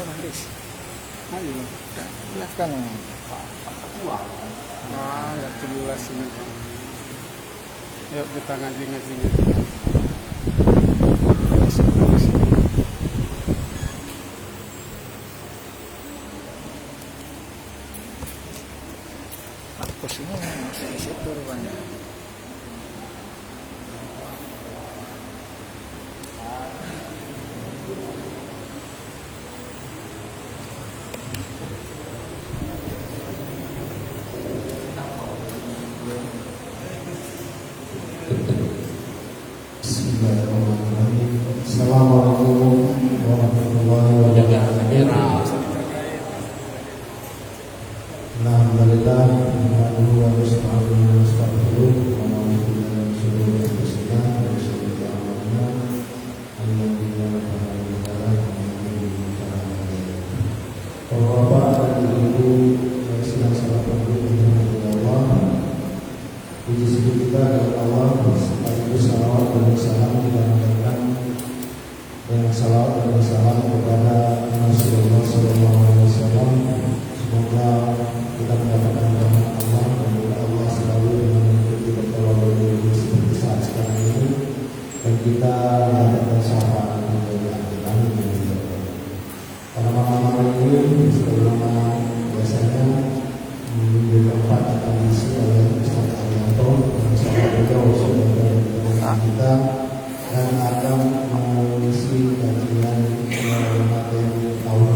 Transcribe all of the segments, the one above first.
Mas. Ayo. Silakan. Ya jelas ini. Yuk kita ngaji-ngaji. Markus ini masih di situ rupanya. Assalamualaikum warahmatullahi wabarakatuh. Alhamdulillah, nahmaduhu wa nasta'inuhu wa nastaghfiruh wa na'udzu billahi min shururi anfusina wa min sayyiati a'malina. Man yahdihillahu fala mudilla lahu wa man yudlil fala hadiya lahu. Bapak dan Ibu yang sedang salat berjamaah kepada Allah, puji syukur kita kepada Allah, sekaligus salawat dan salam kita naikkan dengan salawat dan salam kepada Rasulullah SAW. Semoga kita mendapatkan rahmat Allah dan semoga Allah selalu mengikuti bertawabur diri seperti saat sekarang ini, dan kita mendapatkan syafaat dari akhir. Pada malam ini sebagaimana biasanya di tempat akan diisi oleh Ustaz Arianto dan sahabat beliau sudah berada kita dan akan mengisi kajian materi tahun.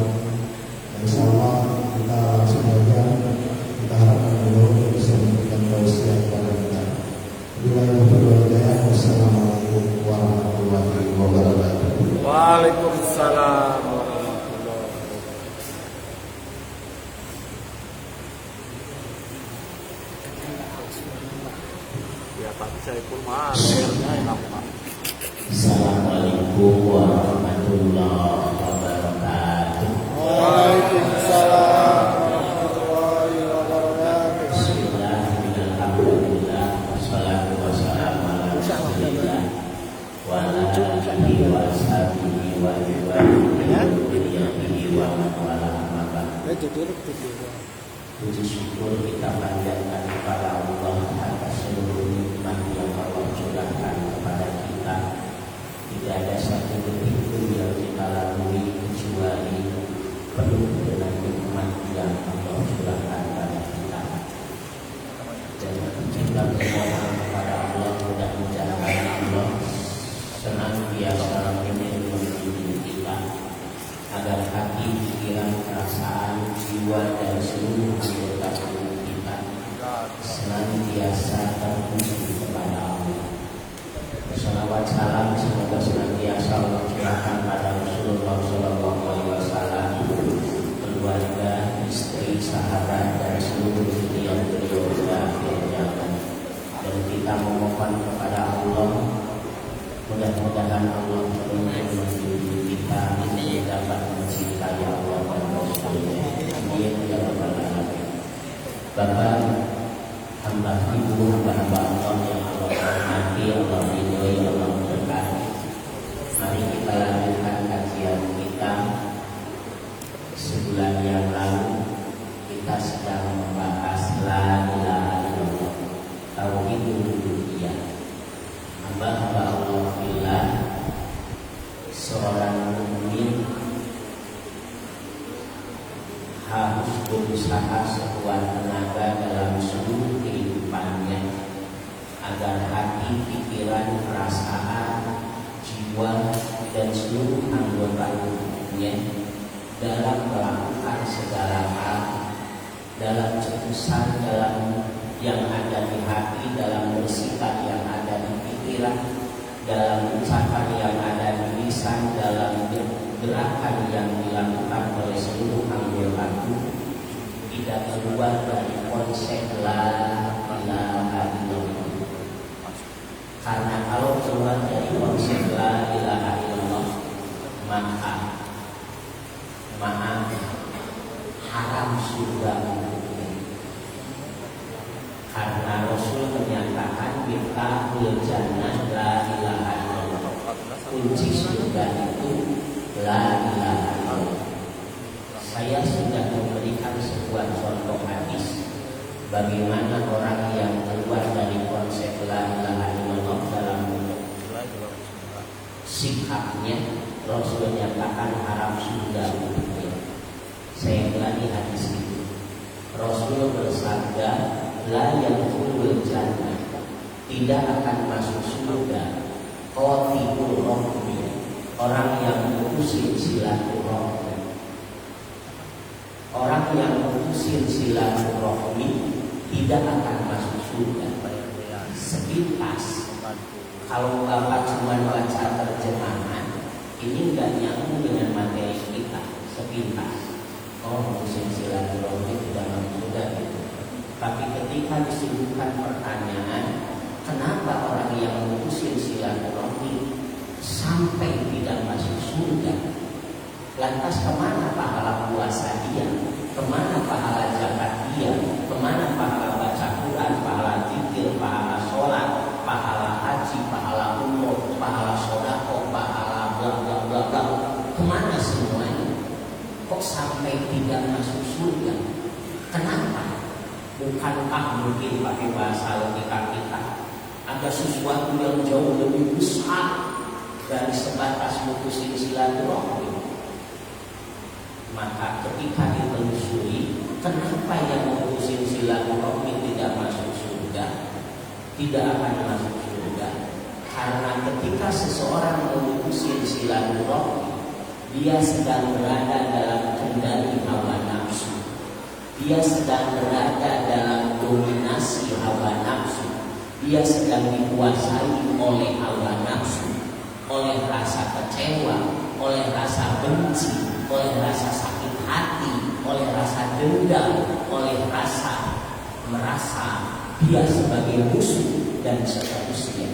Insyaallah kita langsung saja, kita harapkan beliau bisa memberikan tausiah kepada kita. Wassalamualaikum warahmatullahi wabarakatuh. Waalaikumsalam. Ya Pak, saya kurma. Assalamualaikum warahmatullahi wabarakatuh. Waalaikumsalam warahmatullahi wabarakatuh. Bismillahirrahmanirrahim. Wassalatu wassalamu ala Rasulillah wa ala alihi wa sahbihi wa alihi wa man wala amma ba'd. Puji syukur kita panjatkan kepada Allah atas seluruh nikmat yang Allah curahkan kepada kita. Tidak ada satu detik pun yang kita lalui kecuali penuh dengan nikmat yang Allah curahkan kepada kita. Dan kita berdoa kepada Allah, mudah-mudahan Allah senantiasa melindungi kita agar hati, pikiran, perasaan, jiwa dan seluruh anggota tubuh kita senantiasa tertuju kepada Allah. Salawat salam semoga senantiasa Allah curahkan pada Rasulullah SAW, keluarga, istri, sahabat dan seluruh yang beliau akhir zaman. Dan kita memohon kepada Allah, mudah-mudahan Allah melindungi kita untuk dapat mencintai Allah dan Rasulnya. Amin ya rabbal alamin. Bapak, hamba ibu, hamba Allah yang Allah hormati, Allah ridhoi, Allah berkahi. Mari kita lanjutkan kajian kita. Sebulan yang lalu kita sedang membahas la ilaha illallah, tauhidul uluhiyah. Hamba-hamba Allah billah, seorang mukmin harus berusaha sekuat tenaga dalam seluruh kehidupannya agar hati, pikiran, perasaan, jiwa dan seluruh anggota tubuhnya dalam melakukan segala hal, dalam cetusan, dalam yang ada di hati, dalam bersikap yang ada di pikiran, dalam ucapan yang ada di lisan, dalam gerakan yang dilakukan oleh seluruh anggota tubuh tidak keluar dari konsep la ilaha illallah. Karena kalau keluar dari konsep la ilaha illallah, maka haram surga untuknya. Karena Rasul menyatakan miftahul jannah la ilaha illallah, kunci surga itu la ilaha illallah. Saya sudah memberikan sebuah contoh hadis bagaimana orang yang keluar dari konsep la ilaha illallah dalam sikapnya. Rasul menyatakan haram surga untuknya. Saya ulangi hadis itu. Rasul bersabda, la yadkhulul jannah, tidak akan masuk surga qati'ur rahmi, orang yang memutusin silaturahmi. Orang yang memutusin silaturahmi tidak akan masuk surga. Sepintas, kalau Bapak cuma baca terjemahan, ini nggak nyambung dengan materi kita. Sepintas, oh memutusin silaturahmi tidak masuk surga gitu. Tapi ketika disuguhkan pertanyaan, kenapa orang yang memutusin silaturahmi sampai tidak masuk surga? Lantas kemana pahala puasa dia? Kemana pahala zakat dia? Kemana pahala baca Quran, pahala zikir, pahala sholat, pahala haji, pahala umroh, pahala sodako, pahala bla bla bla bla? Kemana semuanya? Kok sampai tidak masuk surga? Kenapa? Bukankah mungkin pakai bahasa logika kita ada sesuatu yang jauh lebih besar dari sebatas mutusin silaturahmi? Maka ketika ditelusuri, kenapa yang mutusin silaturahmi tidak masuk surga, tidak akan masuk surga? Karena ketika seseorang memutusin silaturahmi, dia sedang berada dalam kendali hawa nafsu. Dia sedang berada dalam dominasi hawa nafsu. Dia sedang dikuasai oleh hawa nafsu, oleh rasa kecewa, oleh rasa benci, oleh rasa sakit hati, oleh rasa dendam, oleh rasa merasa dia sebagai musuh dan seterusnya.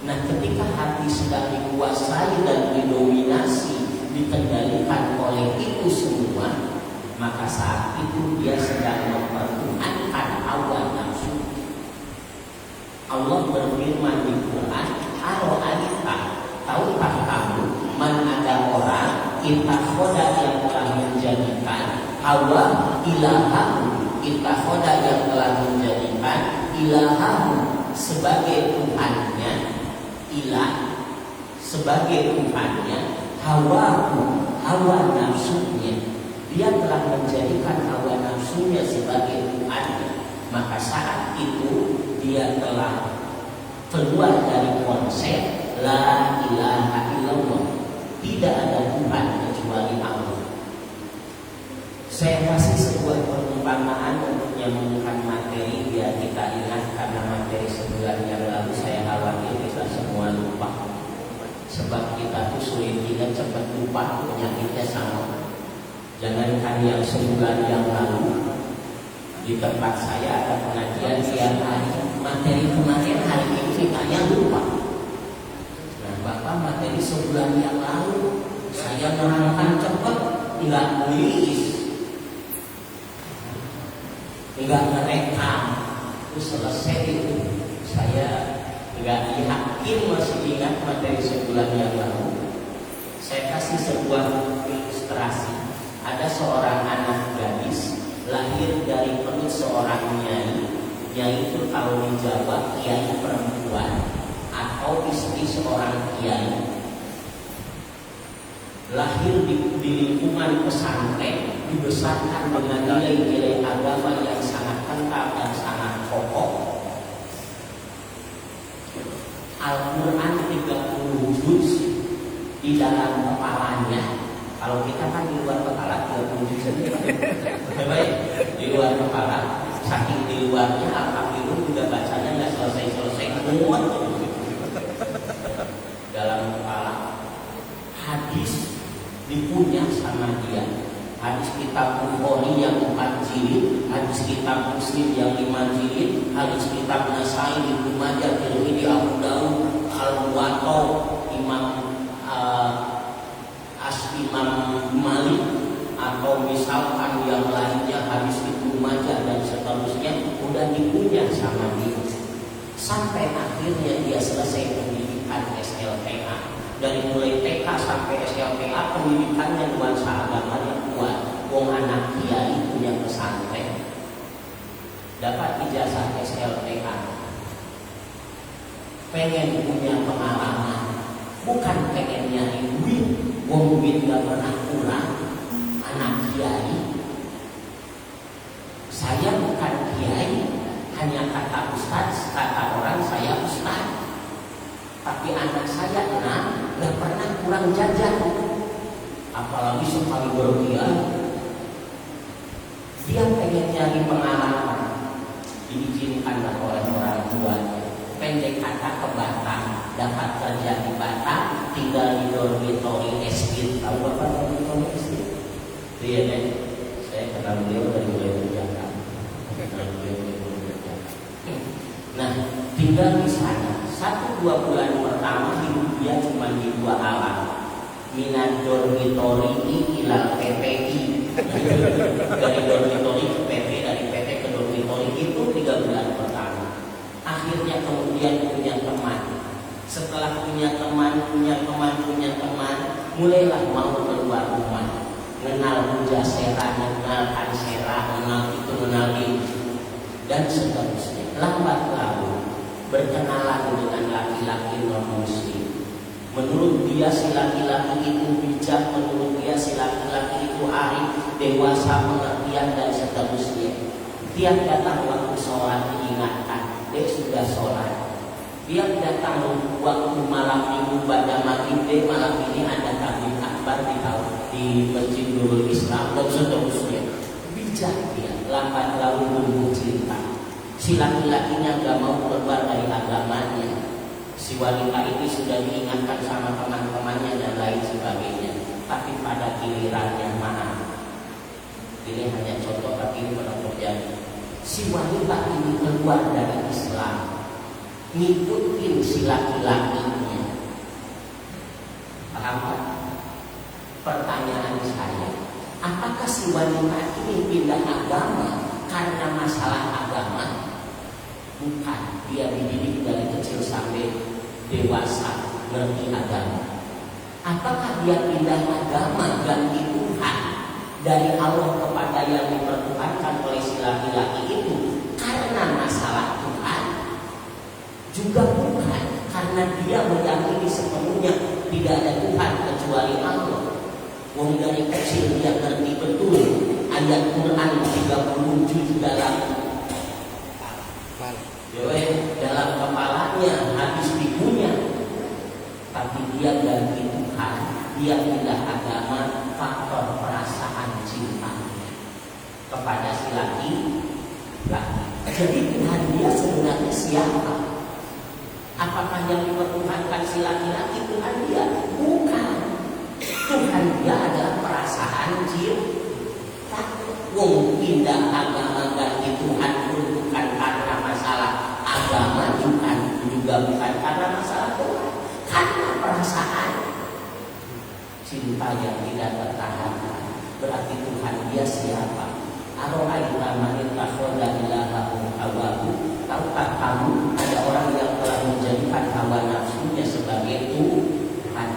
Nah, ketika hati sedang dikuasai dan didominasi, dikendalikan oleh itu semua, maka saat itu dia sedang mempertuhankan hawa nafsu. Allah berfirman di Quran, "Aro'aita, tahukah kamu man ada orang itakhoda yang telah menjadikan hawa ilahahu, itakhoda yang telah menjadikan ilahahu sebagai Tuhannya, ilah sebagai Tuhannya, hawahu, hawa nafsunya." Dia telah menjadikan hawa nafsunya sebagai Tuhannya. Maka saat itu dia telah keluar dari konsep la ilaha illallah. Tidak ada Tuhan kecuali Allah. Saya kasih sebuah perumpamaan untuk menyambungkan materi biar kita ingat, karena materi sebulan yang lalu saya khawatir kita semua lupa. Sebab kita tuh sulit ingat, cepat lupa, penyakitnya sama. Jangankan yang sebulan yang lalu, di tempat saya ada pengajian tiap hari. Materi kemarin hari ini kitanya lupa. Nah, Bapak materi sebulan yang lalu saya nerangkan cepat, nggak nulis, nggak ngerekam, itu selesai itu. Saya nggak yakin masih ingat materi sebulan yang lalu. Saya kasih sebuah ilustrasi. Ada seorang anak gadis lahir dari perut seorang nyai. Nyai itu kalau di Jawa kiai perempuan atau istri seorang kiai. Lahir di lingkungan pesantren, dibesarkan dengan nilai-nilai agama yang sangat kental dan sangat kokoh. Al-Quran 30 juz di dalam kepalanya. Kalau kita kan di luar kepala 30 juz saja. Baik, di luar kepala, saking di luarnya Al-Kafirun juga bacanya nggak selesai-selesai, muat dalam kepala. Hadis dipunya sama dia. Hadis kitab Bukhari yang 4 jilid, hadis kitab Muslim yang 5 jilid, hadis kitab Nasai, Ibnu Majah, Tirmidzi, Abu Daud, Al-Muwatta, Imam Malik, atau misalkan yang lainnya hadis Ibnu Majah dan seterusnya, udah dipunya sama dia. Sampai akhirnya dia selesai pendidikan SLTA. Dari mulai TK sampai SLTA pendidikannya nuansa agamanya kuat. Wong anak kiai punya pesantren, dapat ijazah SLTA, pengen punya pengalaman, bukan pengen nyari duit. Wong duit gak pernah kurang. Anak kiai, saya bukan kiai, hanya kata ustaz, kata orang saya ustaz. Tapi anak saya gak pernah kurang jajan. Apalagi sekali berkiai, dia pengen nyari pengalaman, diizinkanlah oleh orang tuanya. Pendek kata ke Batam, dapat kerja di Batam, tinggal di dormitory SD. Tahu apa dormitory SD? Iya kan? Saya kenal beliau dari mulai Jakarta. Nah, tinggal di sana 1-2 bulan pertama hidup dia cuma di 2 alam. Minat dormitory ilal PPI. Dari dormitory ke PP, dari PP ke dormitory itu 3 bulan pertama. Akhirnya kemudian punya teman. Setelah punya teman, mulailah mau keluar rumah. Kenal Pujasera, kenal Ansera, kenal itu, kenal ini, dan seterusnya. Lambat laun berkenalan dengan laki-laki non-muslim. Menurut dia si laki-laki itu bijak, menurut dia si laki-laki itu arif, dewasa, pengertian, dan seterusnya. Tiap datang waktu sholat diingatkan, dia sudah sholat. Tiap datang waktu malam minggu pada maghrib, malam ini ada tablik akbar di Masjid Nurul Islam, dan seterusnya. Bijak dia, lambat laun tumbuh cinta. Si laki-lakinya gak mau keluar dari agamanya. Si wanita ini sudah diingatkan sama teman-temannya dan lain sebagainya. Tapi pada gilirannya, maaf, ini hanya contoh tapi ini pernah terjadi. Si wanita ini keluar dari Islam, ngikutin si laki-lakinya. Paham? Pertanyaan saya, apakah si wanita ini pindah agama karena masalah agama? Bukan, dia dididik dari kecil sampai dewasa ngerti agama. Apakah dia pindah agama ganti Tuhan dari Allah kepada yang dipertuhankan oleh si laki-laki itu karena masalah Tuhan? Juga bukan, karena dia meyakini sepenuhnya tidak ada Tuhan kecuali Allah. Wong dari kecil dia ngerti betul ayat Quran 37 dalam kepalanya, habis ibunya. Tapi dia ganti Tuhan, dia pindah agama, faktor perasaan cinta kepada si laki. Jadi Tuhan dia sebenarnya siapa? Apakah yang dipertuhankan si laki-laki Tuhan dia? Bukan. Tuhan dia adalah perasaan cinta. Wong pindah agama ganti Tuhan pun bukan karena masalah agama, juga bukan karena masalah Tuhan, karena perasaan cinta yang tidak tertahankan. Berarti Tuhan dia siapa? Aro'aita man ittakhadha ilahahu hawahu. Tahukah kamu ada orang yang telah menjadikan hawa nafsunya sebagai Tuhan?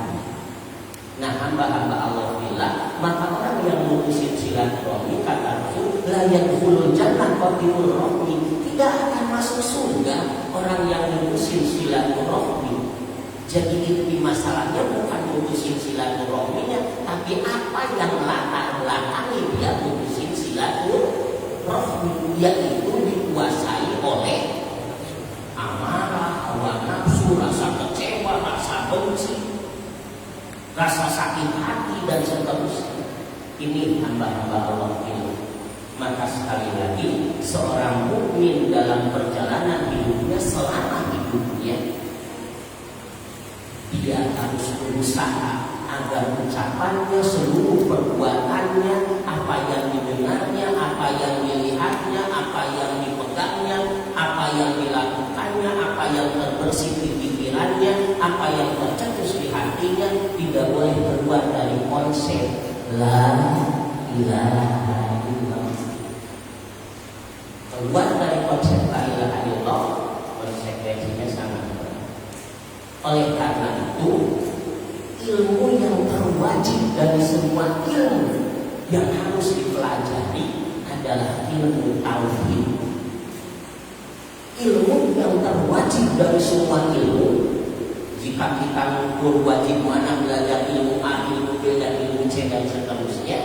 Nah, hamba-hamba Allah bilang, maka orang yang memutuskan silaturahmi, kata Rasul, la yadkhulul jannah qatilur rahmi, tidak akan masuk surga orang yang memutuskan silaturahmi. Jadi inti masalahnya bukan memutuskan silaturahminya, tapi apa yang latar belakangi dia memutuskan silaturahmi, yaitu dikuasai oleh amarah, hawa nafsu, rasa kecewa, rasa benci, rasa sakit hati, dan seterusnya. Ini hamba-hamba Allah ini. Maka sekali lagi, seorang mukmin dalam perjalanan hidupnya, selama hidupnya, dia harus berusaha agar ucapannya, seluruh perbuatannya, apa yang didengarnya, apa yang dilihatnya, apa yang dipegangnya, apa yang dilakukannya, apa yang terbersih di pikirannya, apa yang tercetus di hatinya, tidak boleh keluar dari konsep la ilaha illallah. Keluar dari konsep la ilaha illallah, konsekuensinya sangat berat. Oleh karena itu, ilmu yang terwajib dari semua ilmu yang harus dipelajari adalah ilmu tauhid. Ilmu yang terwajib dari semua ilmu. Jika kita mengukur wajib mana belajar ilmu A, ilmu B, dan ilmu C dan seterusnya,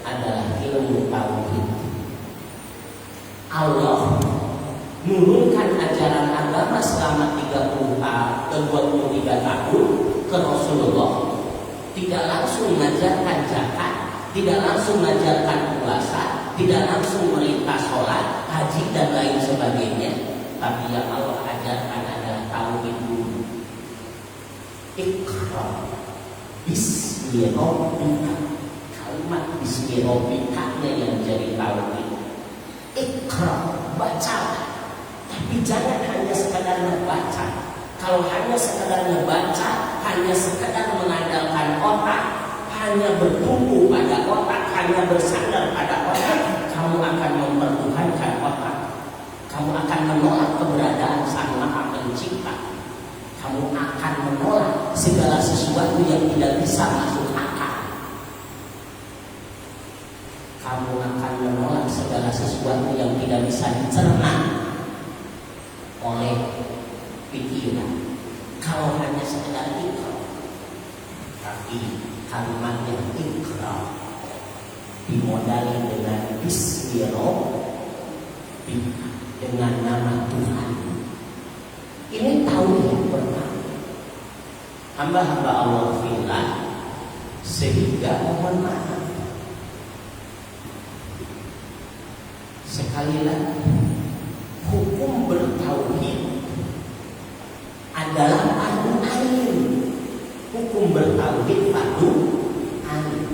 adalah ilmu tauhid. Allah menurunkan ajaran agama selama 23 tahun ke Rasulullah. Tidak langsung mengajarkan zakat, tidak langsung mengajarkan puasa, tidak langsung merintah sholat, haji dan lain sebagainya. Tapi yang Allah ajarkan adalah tauhid dulu. Iqra bismi rabbika. Kalimat bismi rabbika yang jadi tauhid. Iqra, baca. Tapi jangan hanya sekadar membaca. Kalau hanya sekadar membaca, hanya sekadar mengandalkan otak, hanya bertumbuh pada otak, hanya bersandar pada otak, kamu akan mempertuhankan otak. Kamu akan menolak keberadaan Sang Maha Pencipta. Kamu akan menolak segala sesuatu yang tidak bisa masuk akal. Kamu akan menolak segala sesuatu yang tidak bisa dicerna oleh pikiran. Kalau hanya sekedar ikrar, tapi kalimatnya ikrar dimodali dengan bismillah, dengan nama Tuhan. Ini tauhid pertama. Hamba-hamba Allah fillah, sehingga mohon maaf, sekali lagi, hukum bertauhid adalah fardu ain. Hukum bertauhid fardu ain.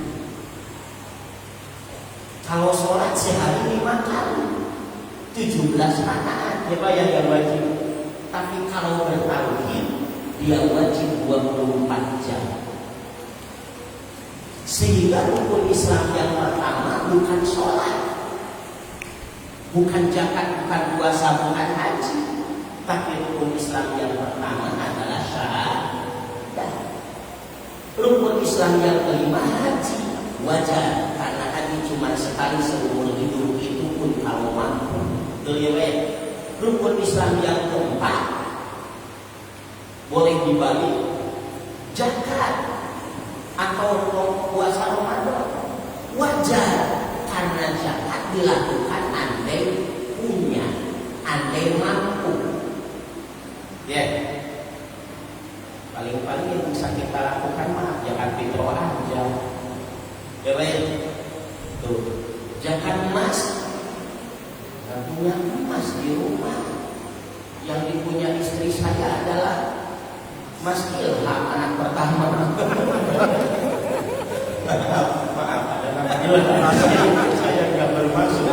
Kalau sholat sehari 5 kali 17 rakaat, ya Pak, yang wajib. Tapi kalau bertauhid, dia wajib 24 jam. Sehingga rukun Islam yang pertama bukan sholat, bukan zakat, bukan puasa, bukan haji. Tapi rukun Islam yang pertama adalah syahadat. Rukun Islam yang kelima haji. Wajar, karena haji cuma sekali seumur hidup, itu pun kalau mampu. Rukun Islam yang keempat boleh dibalik zakat atau puasa Ramadan. Wajar, karena zakat dilakukan andai punya, andai mampu. Ya, paling-paling yang bisa kita lakukan mah zakat fitrah aja. Ya baik, tuh zakat emas. Yang punya emas di rumah, yang dipunya istri saya adalah Mas Ilham, anak pertama. Maaf, ada namanya. Saya nggak bermaksud.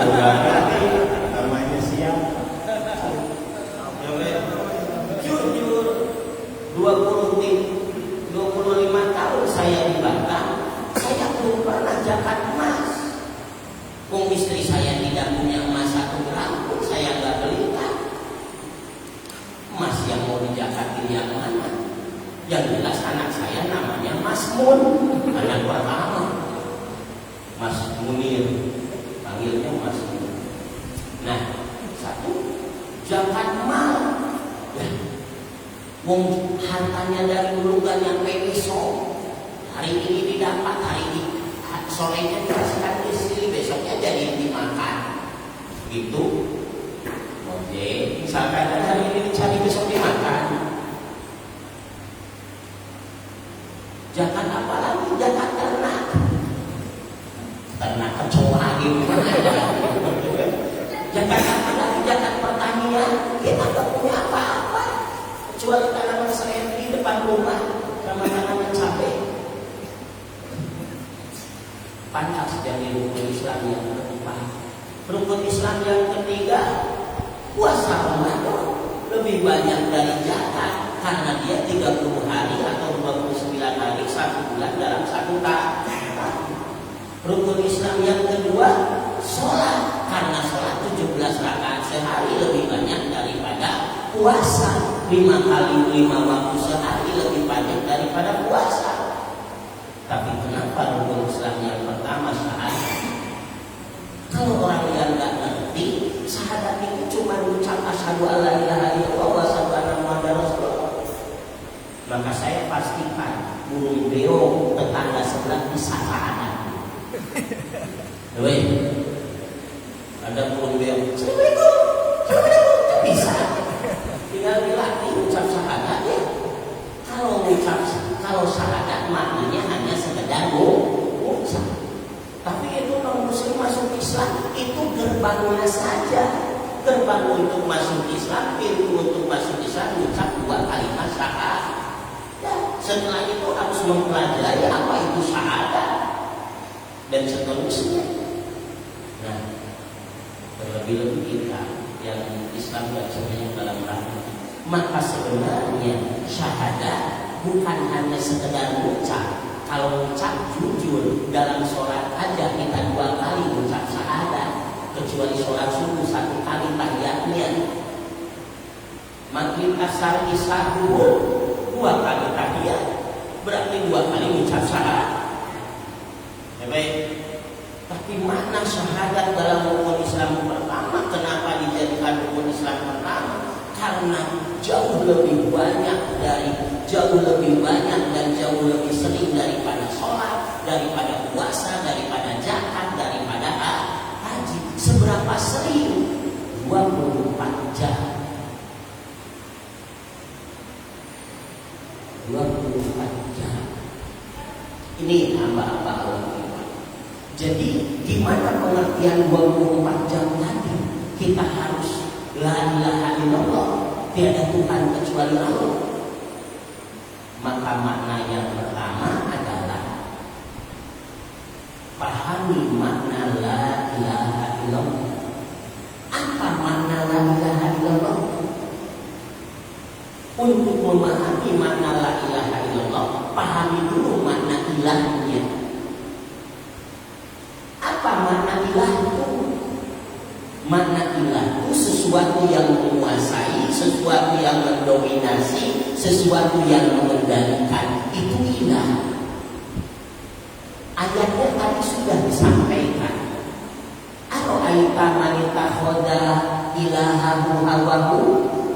Namanya siapa? Jujur, 25 tahun saya di Batam, saya belum pernah zakat emas. Kung istri saya tidak punya emas 1 gram pun saya nggak belikan. Emas yang mau dijakatin yang mana? Yang jelas anak saya namanya Mas Mun, anak pertama. Mas Munir, panggilnya Mas Mun. Nah, satu, zakat mal. Wong hartanya dari dulu gak nyampe besok. Hari ini didapat, hari ini sorenya dikasihkan istri, besoknya jadi dimakan. Gitu. Oke, misalkan hari ini dicari, besok dimakan. Zakat apa lagi? Zakat ternak. Ternak kecoa gitu. Zakat apa lagi? Zakat pertanian. Kita tak punya apa-apa, kecuali tanaman seledri di depan rumah sama tanaman cabai. Pantas jadi rukun Islam yang keempat. Rukun Islam yang ketiga, puasa Ramadan. Lebih banyak dari zakat, karena dia 30 hari atau 29 hari 1 bulan dalam 1 tahun. Rukun Islam yang kedua, sholat. Karena sholat 17 rakaat sehari lebih banyak daripada puasa. 5 kali 5 waktu sehari lebih banyak daripada puasa. Tapi kenapa rukun Islam yang pertama syahadat? saya pastikan burung beo tetangga sebelah bisa ada. Woi, ada burung beo. Assalamualaikum, bisa. Tinggal dilatih ucap syahadat ya. Kalau syahadat maknanya hanya sekedar ucap. Tapi itu non muslim masuk Islam itu gerbangnya saja. Gerbang untuk masuk Islam, pintu untuk masuk Islam ucap 2 kalimat syahadat. Ya, setelah itu harus mempelajari apa itu syahadat dan seterusnya. Nah, terlebih-lebih kita yang Islam dan sebenarnya dalam rahmat, maka sebenarnya syahadat bukan hanya sekedar ucap. Kalau ucap jujur dalam sholat aja kita 2 kali ucap syahadat, kecuali sholat subuh 1 kali tahiyatnya. Maghrib asar isya zuhur 2 kali tahiyat, berarti 2 kali ucap syahadat. Ya baik. Tapi makna syahadat dalam rukun Islam pertama, kenapa dijadikan rukun Islam pertama? Karena jauh lebih banyak dan jauh lebih sering daripada sholat, daripada puasa, daripada zakat, daripada haji. Seberapa sering? 24 jam. 24 jam. Ini hamba-hamba Allah. Jadi di mana pengertian 24 jam tadi? Kita harus la ilaha illallah, tiada Tuhan kecuali Allah. Maka makna yang pertama adalah pahami makna la ilaha illallah. Apa makna la ilaha illallah? Untuk memahami makna la ilaha illallah, pahami dulu makna ilahnya. Apa makna ilah itu? Makna ilah itu sesuatu yang menguasai, sesuatu yang mendominasi, sesuatu yang mengendalikan. Itu ilah. Ayatnya tadi sudah disampaikan. Aro'aita manita khoda ilahahu hawahu.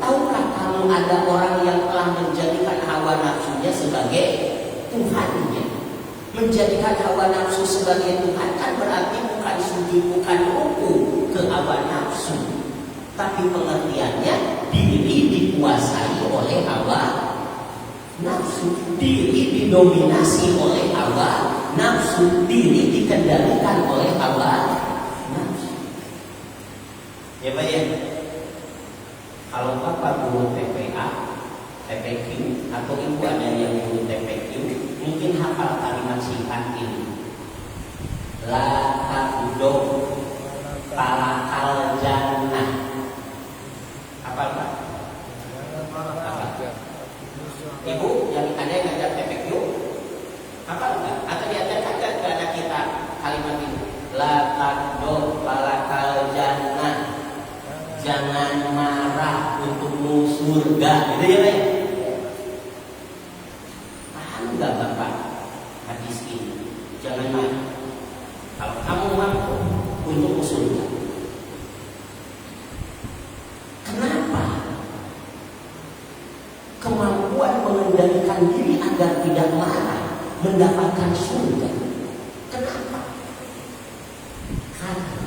Tahukah kamu ada orang yang telah menjadikan hawa nafsunya sebagai Tuhannya? Menjadikan hawa nafsu sebagai Tuhan kan berarti bukan sujud, bukan ruku ke hawa nafsu, tapi pengertiannya diri dikuasai oleh hawa nafsu, diri didominasi oleh hawa nafsu, diri dikendalikan oleh hawa nafsu. Ya Pak ya. Kalau Bapak guru TPA, TPQ atau ibu ada yang guru TPQ, mungkin hafal kalimat singkat ini. La ta'udhu talakal jannah. Hafal Pak? Hafal. Ibu yang ada yang ngajar TPQ, hafal nggak? Atau diajarkan kepada kita kalimat ini? La ta'udhu talakal jannah. Jangan marah untukmu surga. Gitu ya Pak? Paham nggak Bapak hadis ini? Jangan marah. Kalau kamu mampu untuk surga. Kenapa? Kemampuan mengendalikan diri agar tidak marah mendapatkan surga. Kenapa? Karena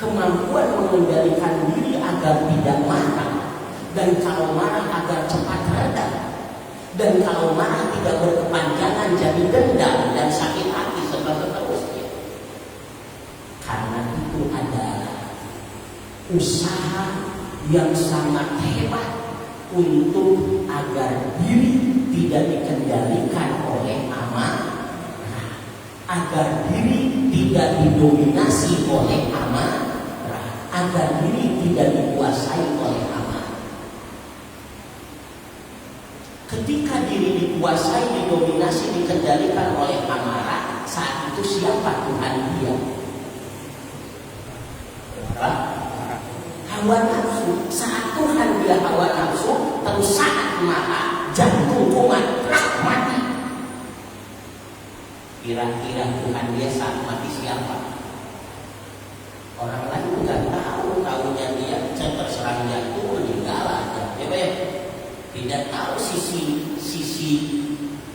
kemampuan mengendalikan diri agar tidak marah, dan kalau marah agar cepat reda, dan kalau marah tidak berkepanjangan jadi dendam dan sakit hati serta seterusnya. Karena itu adalah usaha yang sangat hebat untuk agar diri tidak dikendalikan oleh amarah, agar diri tidak didominasi oleh amarah, agar diri tidak dikuasai oleh amarah. Ketika diri dikuasai, didominasi, dikendalikan oleh amarah, saat itu siapa Tuhan dia? Hawa nafsu. Saat Tuhan dia hawa nafsu, terus saat marah, jantung kumat, mati. Kira-kira Tuhan dia saat mati siapa? Orang lain nggak tahu, tahunya dia terserang jantung meninggal aja. Ya, tidak tahu sisi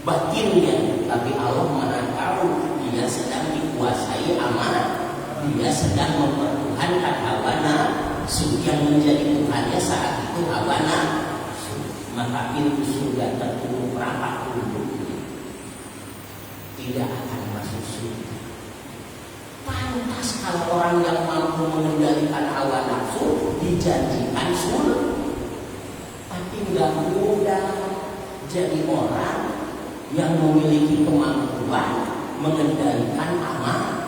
batinnya, tapi Allah Maha tahu dia sedang dikuasai amarah, dia sedang mempertuhankan hawa nafsu yang menjadi Tuhannya saat itu hawa nafsu. Maka pintu surga tertutup rapat untuknya, tidak akan masuk surga. Pantas kalau orang yang mampu mengendalikan hawa nafsu dijanjikan surga, tapi nggak mudah jadi orang yang memiliki kemampuan mengendalikan amarah.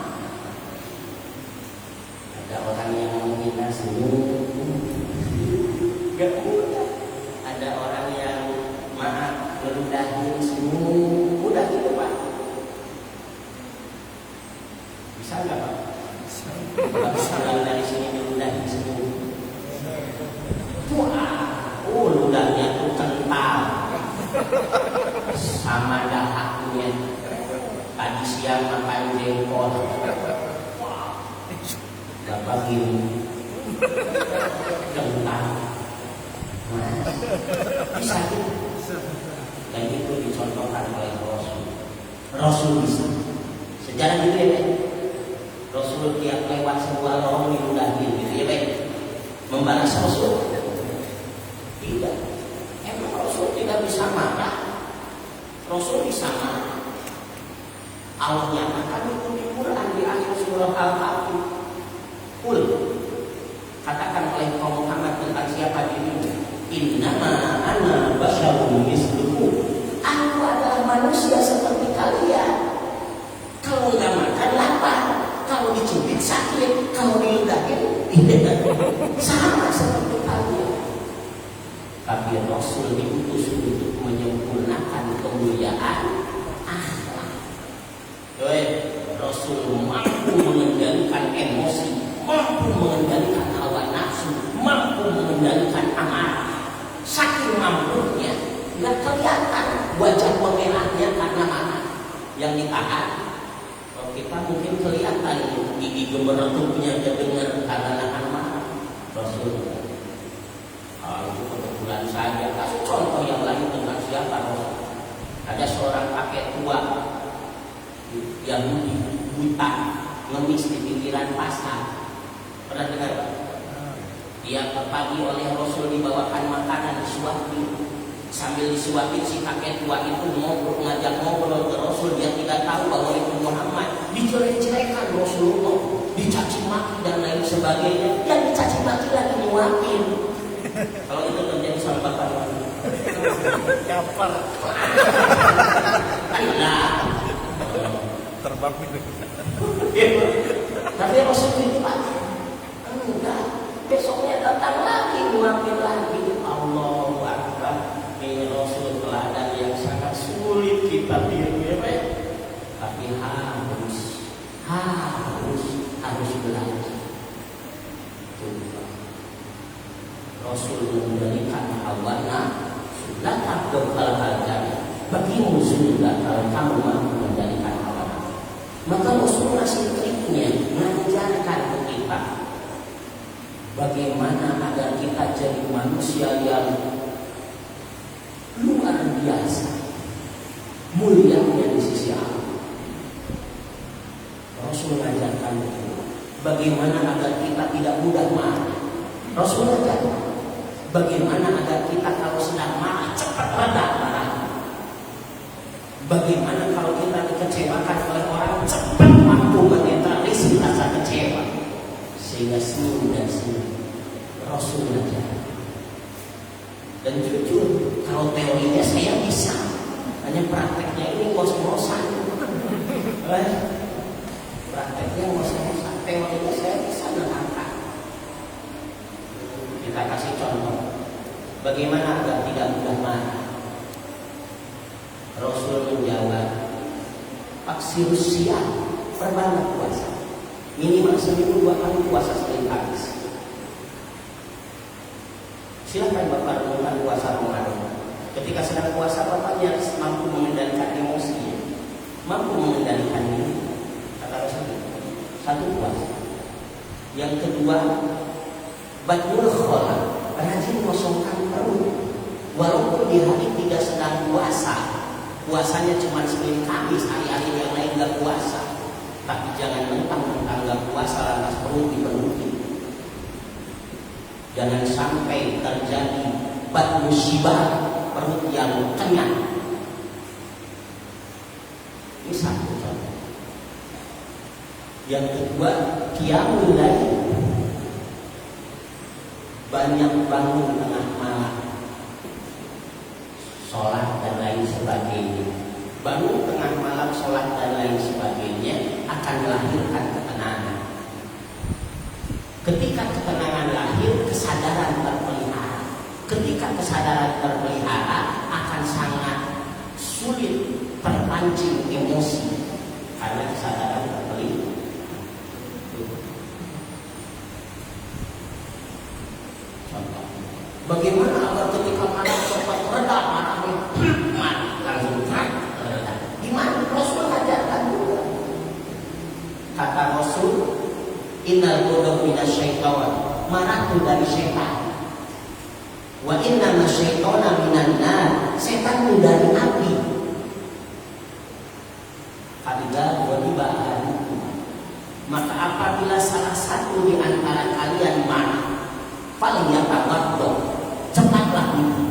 Ada orang yang menghina senyum, nggak mudah. Ada orang yang maaf merendahin senyum, mudah gitu Pak. Bisa nggak Pak? Habis pulang dari sini merendahin senyum. Wah, ludahnya tuh kental sama dahaknya. Tadi siang makan jengkol, wah, dapat gini kental. Bisa gitu. Dan itu dicontohkan oleh Rasul bisa. Sejarah gitu ya Pak. Rasul tiap lewat sebuah lorong diludahin gitu ya Pak. Membalas Rasul? Tidak. Emang Rasul tidak bisa marah? Rasul bisa marah. Allah nyatakan itu di Quran di akhir surah Al-Fatih. Qul, katakan oleh kaum Muhammad tentang siapa dirimu. Innama ana basyarun mislukum. Aku adalah manusia seperti kalian. Kalau nggak makan lapar, kalau dicubit sakit, kalau diludahin tidak, sama seperti kalian. Tapi Rasul diutus untuk menyempurnakan kemuliaan akhlak. Rasul mampu mengendalikan emosi, mampu mengendalikan hawa nafsu, mampu mengendalikan amarah. Saking mampunya, nggak kelihatan wajah pemerahnya karena marah. Yang ditahan, kalau kita mungkin kelihatan gigi gemeretuknya kedengar karena nahan marah. Rasul, itu kebetulan saja. Kasih contoh yang lain tentang siapa Rasul. Ada seorang kakek tua Yahudi buta, ngemis di pinggiran pasar. Pernah dengar Pak? Dia pagi oleh Rasul dibawakan makanan disuapin. Sambil disuapin si kakek tua itu ngajak ngobrol ke Rasul. Dia tidak tahu bahwa itu Muhammad. Dijelek-jelekan Rasulullah, dicaci maki dan lain sebagainya. Yang dicaci maki lagi nyuapin. Kalau itu terjadi sama bapak kapal Allah Terbang tapi Rasul itu Pak enggak, besoknya datang lagi nyuapin lagi. Allahu Akbar. Ini Rasul teladan yang sangat sulit kita tiru ya Pak. Tapi harus belajar. Rasul mengendalikan hawa nafsu. La taqdum hal bagimu sudah kalau kamu mampu mengendalikan hawa nafsu. Maka Rasul ngasih triknya, mengajarkan ke kita bagaimana agar kita jadi manusia yang luar biasa mulianya di sisi Allah. Rasul mengajarkan bagaimana agar kita tidak mudah marah. Rasul mengajarkan bagaimana agar kita kalau sedang marah cepat reda marah. Bagaimana kalau kita dikecewakan oleh orang cepat mampu menetralisir rasa kecewa sehingga senyum dan senyum. Rasul mengajarkan. Dan jujur kalau teorinya saya bisa, hanya prakteknya ini ngos-ngosan. Prakteknya ngos-ngosan, teorinya saya bisa menerangkan. Kita kasih contoh bagaimana agar tidak mudah marah. Rasul menjawab, paksir siang, perbanyak puasa, minimal seminggu 2 kali puasa setiap habis. Silakan Bapak renungkan puasa Ramadan. Ketika sedang puasa Bapaknya mampu mengendalikan emosinya, mampu mengendalikan diri. Kata Rasul, satu puasa. Yang kedua, badul khola, rajin kosongkan perut. Walaupun Puasanya cuma Senin Kamis, hari-hari yang lain nggak puasa. Tapi jangan mentang-mentang nggak puasa lantas perut dipenuhi. Jangan sampai terjadi bad musibah, perut yang kenyang. Ini satu contoh. Yang kedua, qiyamul lail. Banyak bangun tengah malam, sholat dan lain sebagainya. Bangun tengah malam, sholat dan lain sebagainya akan melahirkan ketenangan. Ketika ketenangan lahir, kesadaran terpelihara. Ketika kesadaran terpelihara, akan sangat sulit terpancing emosi karena kesadaran terpelihara. Contoh, bagaimana agar ketika marah cepat reda marahnya, langsung reda? Gimana? Rasul ajarkan juga. Kata Rasul, innal ghadab minasyaitan, marah itu dari setan. Wa inna masyaitana minan nar, setan itu dari api. Faiza ghadiba ahadukum, maka apabila salah satu di antara kalian marah, falyataghadab, cepatlah itu.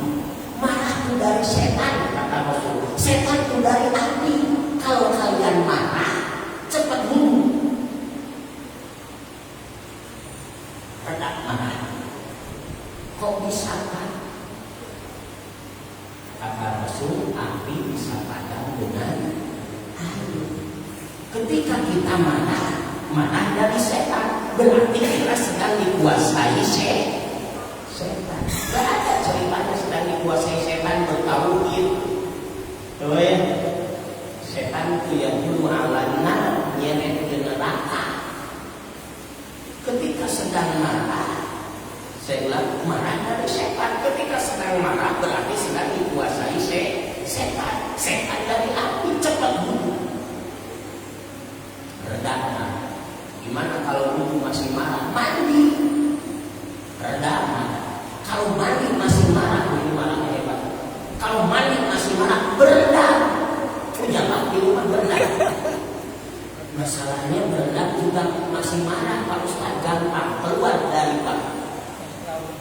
Marah itu dari setan, kata Rasul. Setan itu dari api. Kalau kalian marah, cepat bunuh. Reda marah. Kok bisa kan? Kata Rasul, api bisa padam dengan air. Ketika kita marah dari setan, berarti kita sedang dikuasai setan. Gak ada ceritanya sedang dikuasai setan bertauhid. Tuh ya, setan itu yang dulu alana nyeret ke neraka. Ketika sedang marah, saya bilang marah dari setan. Ketika sedang marah berarti sedang dikuasai setan. Setan dari api, cepat bunuh. Reda marah. Gimana kalau dulu masih marah? Mandi. Reda marah. Kalau mandi masih marah, ini marahnya hebat. Kalau mandi masih marah, berendam. Jangan di rumah berendam. Masalahnya berendam juga masih marah. Pak Ustaz, gampang keluar dari Pak.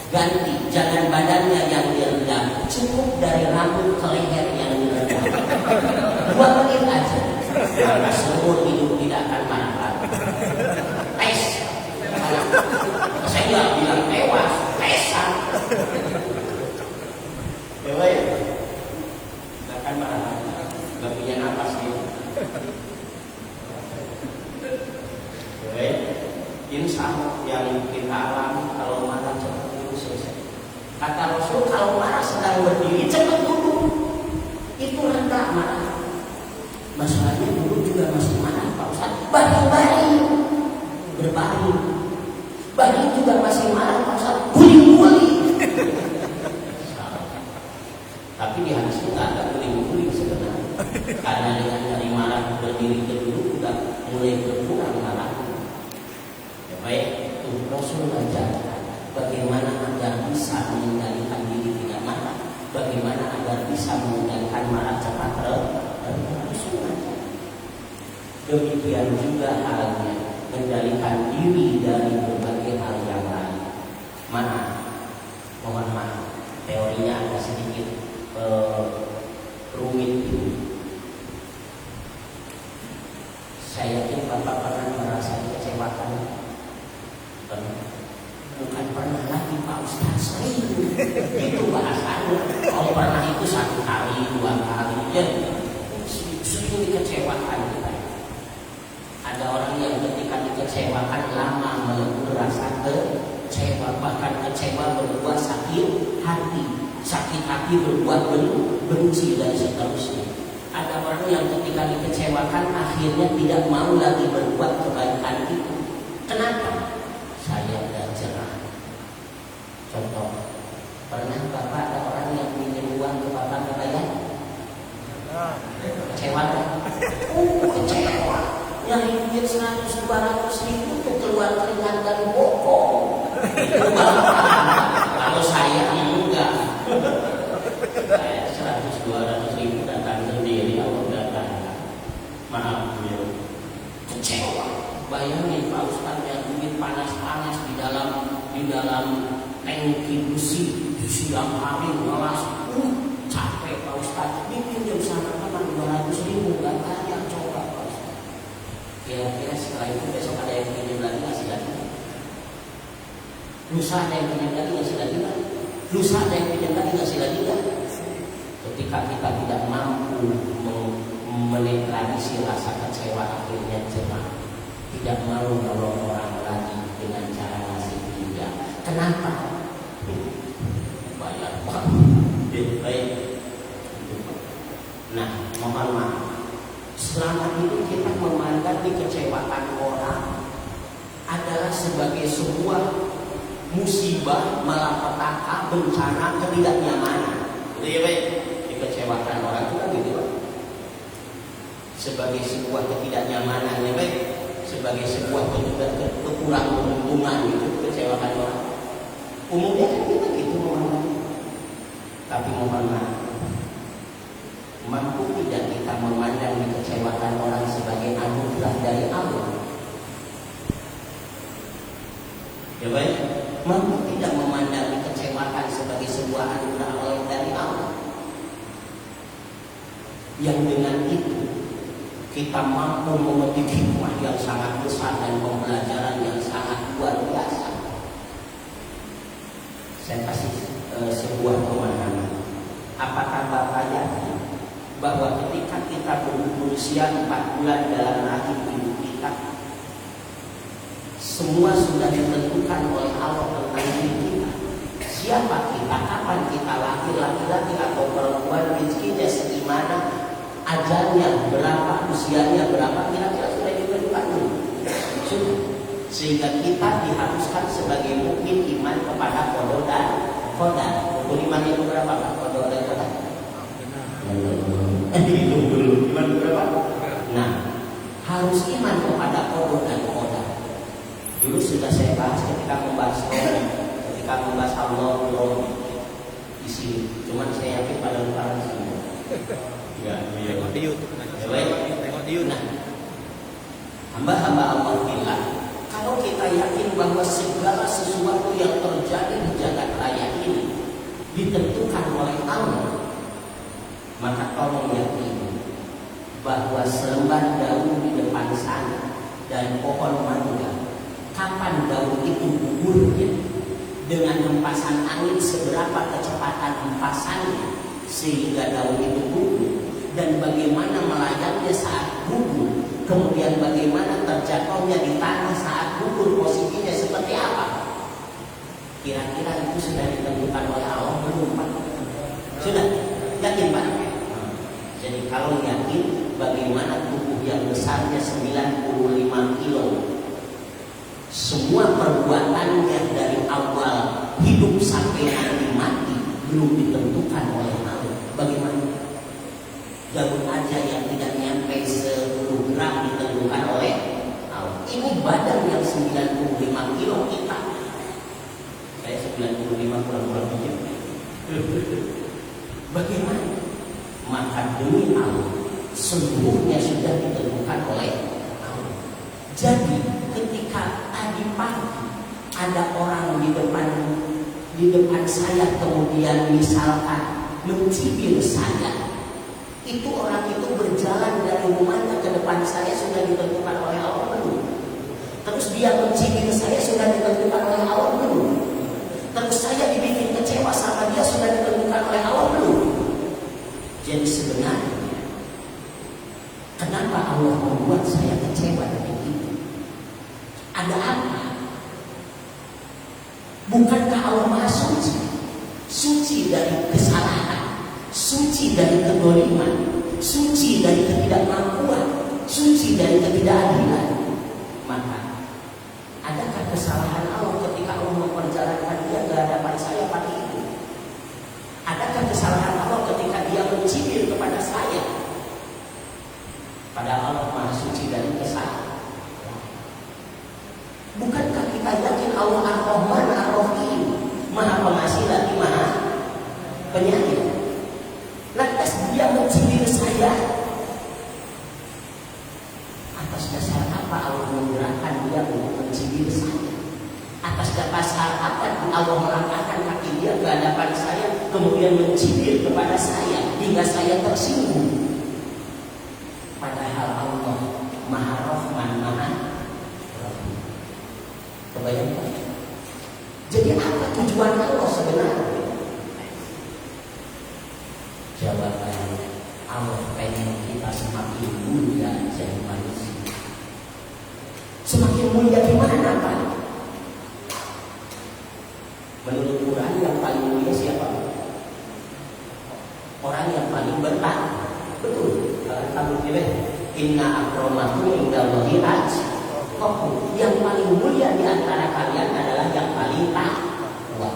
Ganti, jangan badannya yang direndam, cukup dari rambut ke leher yang direndam. 2 menit aja, maka seumur hidup tidak akan marah lagi. Tes, saya nggak bilang tewas, tesan. Dewa ya, nggak akan marah lagi, nggak punya napas dia. Dewa ya, insya yang kita alami kalau marah cepat. Kata Rasul, kalau marah sedang berdiri, cepat duduk. Itu reda marah. Masalahnya dulu juga masih marah, Pak Ustaz. Baring-baring, berbaring. Baring juga masih marah, Pak Ustaz. Guling-guling. Tapi di hadis itu nggak ada guling-guling sebenarnya. Karena dengan dari marah berdiri ke duduk udah mulai berkurang marah. Ya baik, itu Rasul ajarkan. Bagaimana agar bisa mengendalikan diri tidak marah? Bagaimana agar bisa mengendalikan marah cepat tersusun? Demikian juga halnya mengendalikan diri dari berbagai hal yang lain. Mohon maaf, teorinya agak sedikit rumit ini. Saya yakin Bapak pernah merasa dikecewakan. Bukan pernah lagi Pak Ustaz, sering. Itu bahasanya. Kalau pernah itu 1 kali, 2 kali, ya sering dikecewakan kita. Ada orang yang ketika dikecewakan lama melebur rasa kecewa, bahkan kecewa berbuat sakit hati, sakit hati berbuat benci dan seterusnya. Ada orang yang ketika dikecewakan akhirnya tidak mau lagi berbuat kebaikan itu. Kenapa? Saya cerah. Contoh, pernah Bapak ada orang yang pinjam uang ke Bapak bayar? Kecewa kan? Kecewa. Yang duit 100-200 ribu itu keluar keringat dari bokong. Kalau saya enggak. Saya 100-200 ribu datang sendiri. bayangin Pak Ustadz yang bikin panas-panas di dalam tangki besi di siang hari ngelas, capek Pak Ustadz. Bikin jam sana kan 200.000 nggak kaya, coba Pak Ustadz. Kira-kira setelah itu besok ada yang pinjam lagi ngasih lagi? Lusa ada yang pinjam lagi ngasih lagi kan? Lusa ada yang pinjam lagi ngasih lagi kan? Ketika kita tidak mampu menetralisir rasa kecewa, akhirnya jemaah tidak mau nolong orang lagi dengan cara ngasih pinjam. Kenapa? Bayar Pak. Baik. Nah, mohon maaf. Selama ini kita memandang kekecewaan orang adalah sebagai sebuah musibah, malapetaka, bencana, ketidaknyamanan. Betul ya, baik? Dikecewakan orang itu kan gitu, Pak. Sebagai sebuah ketidaknyamanan, ya baik? Sebagai sebuah kekurang beruntungan itu kekecewaan orang. Umumnya kan kita gitu memandang. Tapi mohon maaf, mampu tidak kita memandang dikecewakan orang sebagai anugerah dari Allah? Ya baik, mampu tidak memandang dikecewakan sebagai sebuah anugerah Allah dari Allah? Yang dengan itu kita mampu memetik hikmah yang sangat besar dan pembelajaran yang sangat luar biasa. Saya kasih sebuah pemahaman. Apakah Bapak yakin bahwa ketika kita berusia 4 bulan dalam rahim ibu kita, semua sudah ditentukan oleh Allah tentang diri kita? Siapa kita, kapan kita lahir, laki-laki atau perempuan, rezekinya segimana, ajalnya berapa, usianya berapa, kira-kira sudah ditentukan dulu. Sehingga kita diharuskan sebagai mukmin iman kepada qada dan qadar. Rukun iman itu berapa Pak? Qada dan qadar. Hitung dulu iman berapa? Nah, harus iman kepada qada dan qadar. Dulu sudah saya bahas ketika membahas Allah di sini. Cuman saya yakin pada lupa di sini. Ya, Tengok di YouTube. Tengok di YouTube. Nah, hamba-hamba Allah bilang, kalau kita yakin bahwa segala sesuatu yang terjadi di jagat raya ini ditentukan oleh Allah, maka tolong yakini bahwa selembar daun di depan sana dan pohon mangga, kapan daun itu gugurnya, dengan hempasan angin seberapa kecepatan hempasannya sehingga daun itu gugur, dan bagaimana melayangnya saat gugur, kemudian bagaimana terjatuhnya di tanah saat gugur, posisinya seperti apa? Kira-kira itu sudah ditentukan oleh Allah belum Pak? Sudah? Yakin Pak? Jadi kalau yakin, bagaimana tubuh yang besarnya 95 kilo, semua perbuatannya dari awal hidup sampai nanti mati belum ditentukan oleh Allah. Bagaimana? Daun aja yang tidak nyampe 10 gram ditentukan oleh Allah. Ini badan yang 95 kilo kita. Saya 95 kurang-kurang aja. Bagaimana? Maka demi Allah, seluruhnya sudah ditentukan oleh Allah. Jadi ketika tadi pagi ada orang di depan saya, kemudian misalkan mencibir saya, itu orang itu berjalan dari rumahnya ke depan saya sudah ditentukan oleh Allah belum? Terus dia mencibir saya sudah ditentukan oleh Allah belum? Terus saya dibikin kecewa sama dia sudah ditentukan oleh Allah belum? Jadi sebenarnya kenapa Allah membuat saya kecewa dengan itu? Ada apa? Bukankah Allah Maha Suci? Suci dari kesalahan, suci dari kedoliman, suci dari ketidakmampuan, suci dari ketidakadilan. Maka adakah kesalahan Allah ketika Allah memperjalankan dia ke hadapan saya pagi itu? Adakah kesalahan Allah ketika dia mencibir kepada saya? Padahal Allah Maha Suci dari kesalahan. Bukankah kita yakin Allah Ar-Rahman Ar-Rahim, Maha Pengasih lagi Maha Penyayang? Lantas dia mencibir saya, atas dasar apa Allah menggerakkan Allah melangkahkan kaki dia ke hadapan saya, kemudian mencibir kepada saya hingga saya tersinggung. Padahal Allah Maha Rahman, Maha Rahim. Kebayangkan? Jadi apa tujuan Allah sebenarnya? Jawabannya, Allah pengen kita semakin mulia jadi manusia. Semakin mulia gimana Pak? Menurut Quran yang paling mulia siapa? Orang yang paling bertakwa. Betul. Kamu pilih inna akramakum indallahi atqakum. Yang paling mulia di antara kalian adalah yang paling takwa.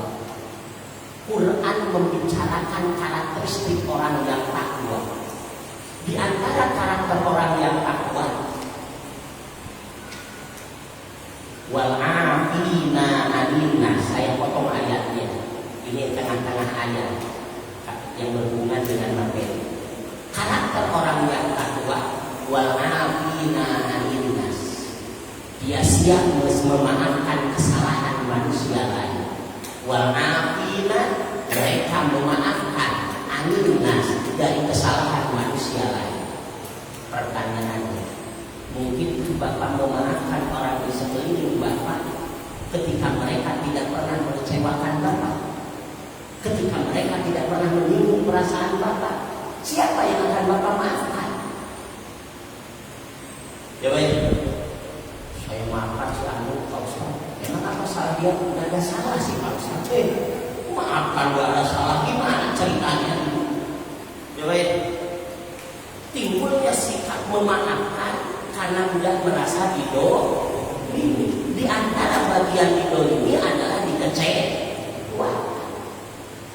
Quran membicarakan karakteristik orang yang takwa. Di antara karakter orang yang takwa, wal afina anin nas. Saya potong ayatnya. Ini tengah-tengah ayat yang berhubungan dengan materi. Karakter orang yang takwa, wal afina anin nas. Dia siap memaafkan kesalahan manusia lain. Wal afina, mereka memaafkan anin nas, dari kesalahan manusia lain. Pertanyaannya, mungkin Bapak memaafkan orang di sekeliling Bapak ketika mereka tidak pernah mengecewakan Bapak, ketika mereka tidak pernah menyinggung perasaan Bapak? Siapa yang akan Bapak maafkan? Ya baik, saya maafkan si Anu, Pak Ustaz. Emang apa salah dia? Tidak ada salah sih Pak Ustaz. Maafkan gak ada salah, gimana ceritanya? Ya baik, timbulnya sikap memaafkan karena mudah merasa didolimi. Di antara bagian didolimi adalah dikecewa.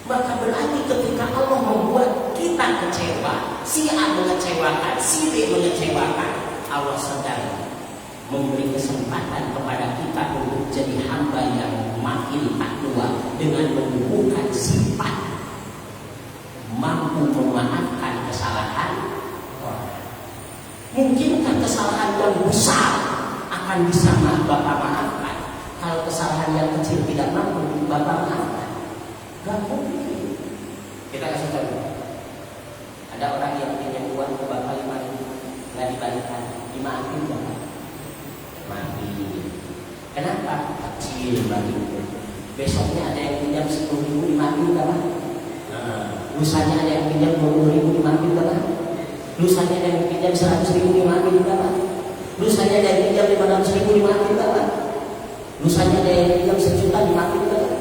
Maka berarti ketika Allah membuat kita kecewa, si A mengecewakan, si B mengecewakan, Allah sedang memberi kesempatan kepada kita untuk jadi hamba yang makin takwa dengan menumbuhkan sifat mampu memaafkan kesalahan orang. Mungkinkah kesalahan yang besar akan bisa Bapak maafkan? Kalau kesalahan yang kecil tidak mampu Bapak maafkan, gak mungkin. Kita kasih contoh. Ada orang yang punya uang ke Bapak 5.000, nggak dibalikkan, dimaafin Bapak. Maafin. Kenapa? Kecil bagiku. Besoknya ada yang pinjam 10.000, dimaafin Bapak. Lusanya ada yang pinjam 20.000, dimaafin Bapak. Lusanya ada yang pinjam 100.000, dimaafin Bapak. Lusanya ada yang pinjam 500.000, dimaafin Bapak. Lusanya ada yang pinjam 1 juta, dimaafin Bapak.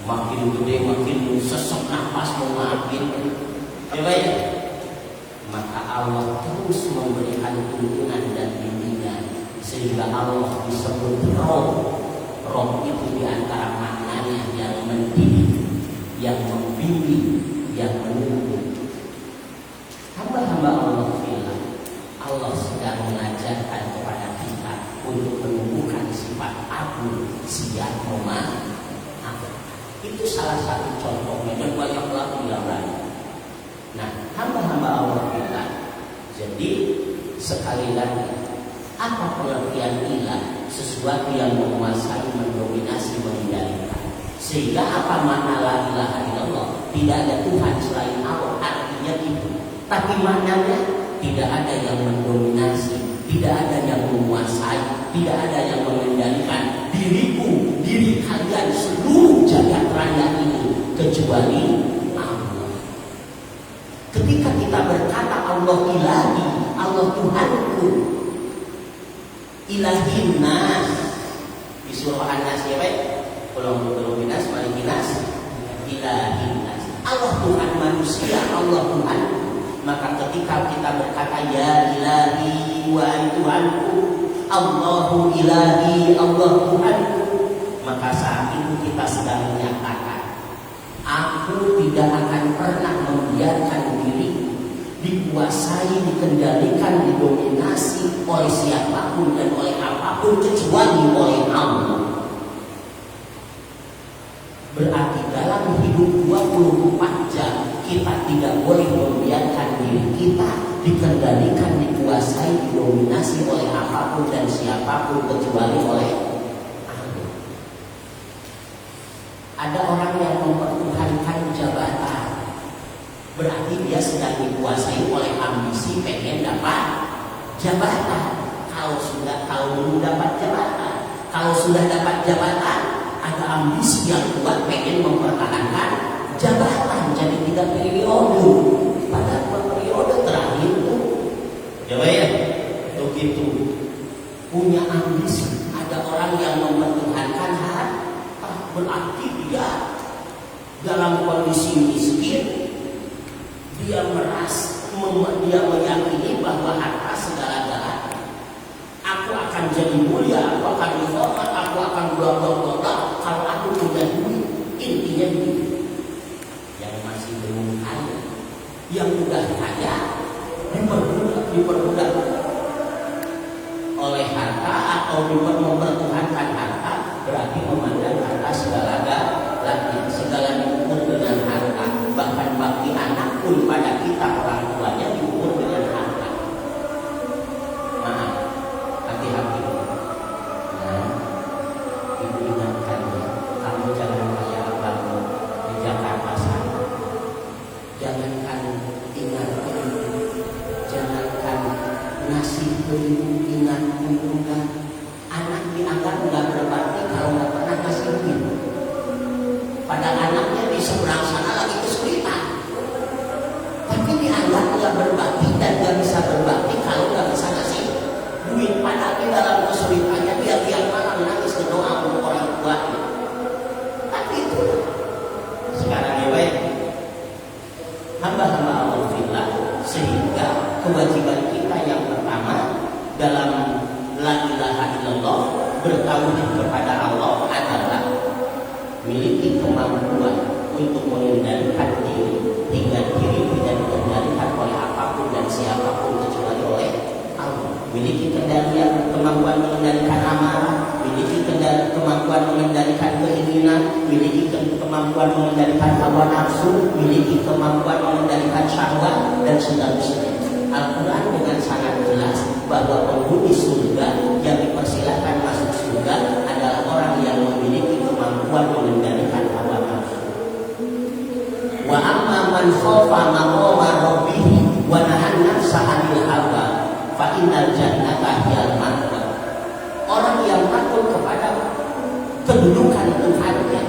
Makin gede, makin sesek nafas mau maafin. Ya baik. Maka Allah terus memberikan tuntunan dan bimbingan sehingga Allah disebut Roh. Roh itu diantara maknanya yang mendidik, yang membimbing, yang menuntun. Hamba-hamba Allah bilang, Allah sedang mengajarkan kepada kita untuk menumbuhkan sifat abu, siap memaafkan. Itu salah satu contohnya dan banyak lagi yang lain. Nah, hamba-hamba Allah bilang, jadi sekali lagi, apa pengertian ilah? Sesuatu yang menguasai, mendominasi, mengendalikan. Sehingga apa makna la ilaha illallah? Tidak ada Tuhan selain Allah, artinya itu. Tapi maknanya tidak ada yang mendominasi, tidak ada yang menguasai, tidak ada yang mengendalikan diriku, diri kalian, seluruh jagat raya ini kecuali Allah. Ketika kita berkata Allah ilahi, Allah Tuhanku, ilahin nas, di surah An-Nas ya baik, belum binas, malikin nas, ilahin nas, Allah Tuhan manusia, Allah Tuhan. Maka ketika kita berkata ya ilahi wa Tuhanku, Allahu ilahi, Allah Tuhanku, maka saat itu kita sedang menyatakan, aku tidak akan pernah membiarkan diri dikuasai, dikendalikan, didominasi oleh siapapun dan oleh apapun kecuali oleh Allah. Berarti dalam hidup 24 jam kita tidak boleh membiarkan diri kita dikendalikan, dikuasai, didominasi oleh apapun dan siapapun kecuali oleh Allah. Ada orang yang mempertuhankan jabatan, berarti dia sedang dikuasai oleh ambisi pengen dapat jabatan. Kalau belum dapat jabatan, kalau sudah dapat jabatan, ada ambisi yang kuat pengen mempertahankan jabatan jadi 3 periode. Pada 2 periode terakhir itu, coba ya, begitu punya ambisi. Ada orang yang mempertuhankan harta, berarti dia dalam kondisi miskin, dia meyakini bahwa harta segala-galanya. Aku akan jadi mulia, aku akan dihormat, aku akan bla-bla-bla kalau aku punya duit. Intinya begitu. Yang masih belum kaya, yang udah kaya, diperbudak oleh harta atau mempertuhankan harta, berarti memandang harta segala-galanya, segala diukur dengan harta. Bahkan bakti anak pun pada kita orang tuanya diukur dengan harta. Maaf, hati-hati. Nah, ibu ingatkan ya, kamu jangan kayak abangmu di Jakarta sana. Jangankan ingatkan, jangankan ngasih beribu ingat untungan. Anak dianggap nggak berbakti kalau nggak pernah ngasih duit. Padahal anaknya di seberang sana lagi kesulitan, tapi dianggap nggak berbakti dan nggak bisa berbakti kalau nggak bisa ngasih duit. Padahal di dalam kesulitannya dia tiap malam nangis berdoa untuk orang tuanya. Tapi itu sekarang ya baik, hamba-hamba Allah fillah, sehingga kewajiban kita yang pertama dalam la ilaha illallah, bertauhid kepada Allah adalah miliki kemampuan untuk mengendalikan diri, hingga diri tidak dikendalikan oleh apapun dan siapapun kecuali oleh Allah. Miliki kemampuan mengendalikan amarah, miliki kemampuan mengendalikan keinginan, miliki kemampuan mengendalikan hawa nafsu, miliki kemampuan mengendalikan syahwat dan seterusnya. Al-Quran dengan sangat jelas bahwa penghuni surga yang dipersilahkan masuk surga adalah orang yang memiliki kemampuan mengendalikan hawa nafsu. Wa amma man khafa maqama rabbih wa nahan nafsa 'anil hawa fa innal jannata hiyal ma'wa. Orang yang takut kepada kedudukan Tuhannya,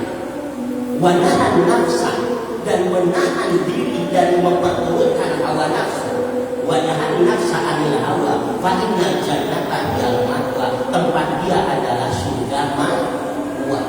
wa nahan nafsa, dan menahan diri dari memperturutkan hawa nafsu, wa nahan nafsa 'anil hawa fa innal jannata hiyal ma'wa. Tempat dia adalah surga ma'wa.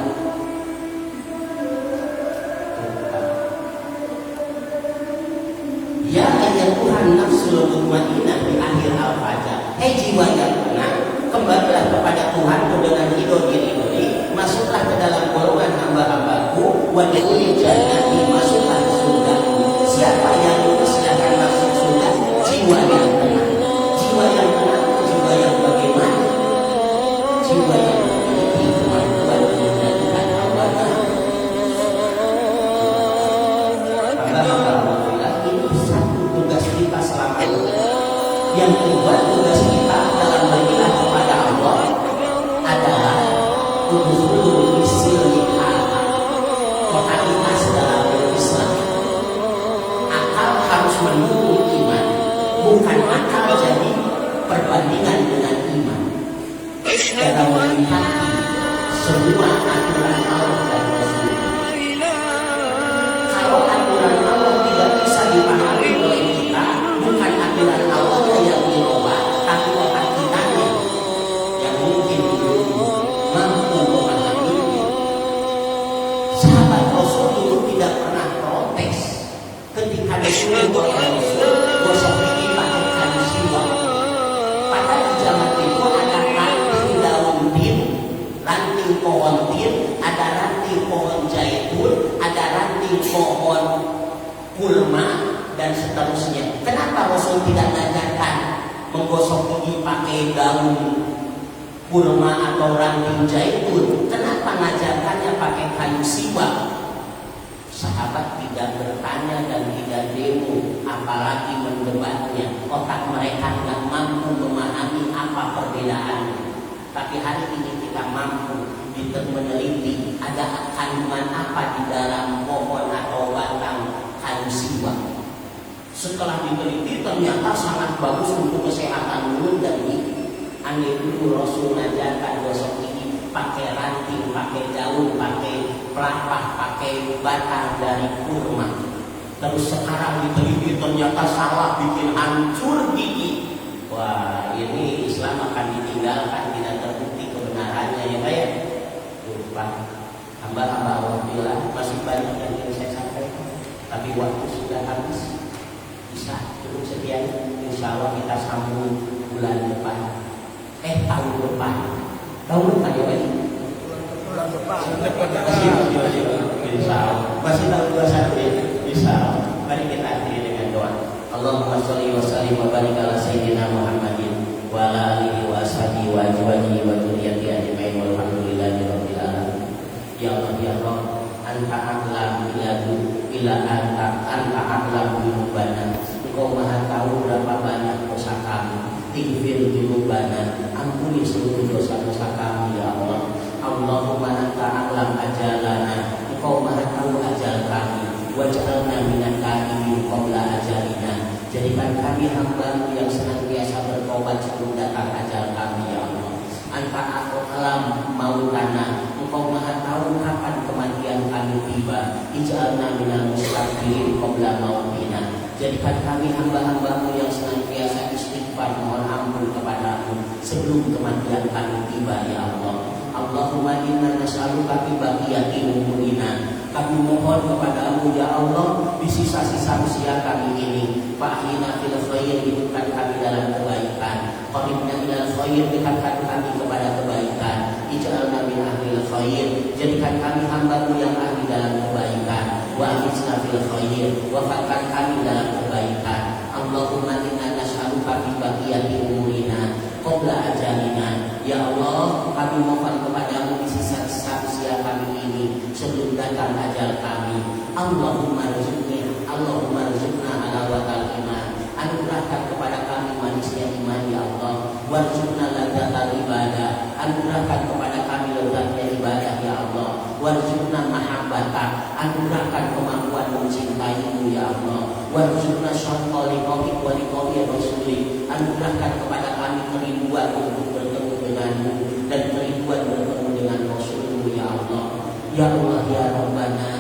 Ya ayyatuhan nafsul mutmainnah di akhir al-fajr. Jiwa yang tenang, kembalilah kepada Tuhanmu dengan ridho-ridho, masuklah ke dalam golongan hamba-hambaku, wa dukhulil jannati, masuklah ke surgaku. Siapa yang dipersilakan masuk surga? Jiwa yang tenang. Jiwa yang tenang, jiwa yang bagaimana? Jiwa yang memiliki kemampuan mengendalikan hawa nafsu. Yang kedua, tugas kita dalam beriman kepada Allah adalah udhulul fisilil akal, totalitas dalam berislam. Akal harus mendukung iman, bukan akal jadi perbandingan dengan iman. Dalam melihat semua aturan Allah dan Rasul. Kalau aturan Allah tidak bisa dipahami oleh kita, bukan aturan Allah yang dirubah, tapi otak kita yang mungkin mampu memahaminya. Sahabat Rasul dulu tidak pernah protes ketika disuruh oleh Rasul gosok gigi pakai kayu siwak. Padahal di zaman itu ada ranting daun tin, ranting pohon tin, ada ranting pohon zaitun, ada ranting pohon kurma, dan seterusnya. Kenapa Rasul tidak mengajarkan menggosok gigi pakai daun kurma atau ranting zaitun? Kenapa mengajarkannya pakai kayu siwak? Sahabat tidak bertanya dan tidak demo, apalagi mendebatnya. Otak mereka tidak mampu memahami apa perbedaannya. Tapi hari ini kita mampu meneliti ada kandungan apa di dalam pohon atau batang kayu siwak. Setelah diteliti ternyata sangat bagus untuk kesehatan mulut dan gigi. Aneh dulu Rasul mengajarkan gosok gigi pakai ranting, pakai daun, pakai pelepah, pakai batang dari kurma. Terus sekarang diteliti ternyata salah, bikin hancur gigi. Wah, ini Islam akan ditinggalkan, tidak terbukti kebenarannya ya Pak ya. Lupa, hamba-hamba Allah bilang masih banyak yang ingin saya sampaikan, tapi waktu sudah habis. Bisa cukup sekian, insya Allah kita sambung bulan depan. Tahun depan ya Pak. Bulan depan. Insya Allah masih tahun 21 ya. Insya Allah. Mari kita akhiri dengan doa. Allahumma sholli wa sallim wa barik ala sayyidina Muhammadin wa ala alihi wa ashabihi wa azwajihi wa dzurriyyatihi ajmain walhamdulillahi rabbil alamin. Ya Allah ya Rabb, anta a'lam ila anta a'lam binubana. Engkau maha tahu berapa banyak dosa kami. Ighfir dzunubana, ampuni seluruh dosa-dosa kami ya Allah. Allahumma anta a'lam ajalana, engkau maha tahu ajal kami. Waj'alna minan qanimin qabla ajalina, jadikan kami hamba yang senantiasa bertobat sebelum datang ajal kami ya Allah. Anta a'lam mautana, engkau maha tahu kapan kematian kami tiba. Ij'alna minal mustaghfirin qabla mautina, jadikan kami hamba-hambamu yang senantiasa istighfar mohon ampun kepadamu sebelum kematian kami tiba ya Allah. Allahumma inna nas'aluka fi baqiyati umurina, kami mohon kepadamu ya Allah di sisa-sisa usia kami ini. Fa'hina fil khair, hidupkan kami dalam kebaikan. Qaribna ilal khair, dekatkan kami kepada kebaikan. Ij'alna min ahlil khair, jadikan kami hamba-Mu yang ahli dalam kebaikan. Wa akhizna fil khair, wafatkan kami dalam kebaikan. Allahumma inna nas'aluka fi baqiyati umurina qabla ajalina. Ya Allah, kami mohon kepadamu di sisa-sisa usia kami ini sebelum datang ajal kami. Allahumma rizqna halawatal iman, anugerahkan kepada kami manisnya iman ya Allah. Warzuqna ladzatal ibadah, anugerahkan kepada kami lezatnya ibadah ya Allah. Warzuqna mahabbata, anugerahkan kemampuan mencintai-Mu ya Allah. Warzuqna syauqa liqa'ik wa liqa'i rasulik, anugerahkan kepada kami kerinduan untuk bertemu denganmu dan kerinduan bertemu dengan Rasul-Mu ya Allah. Ya Allah ya Rabbana,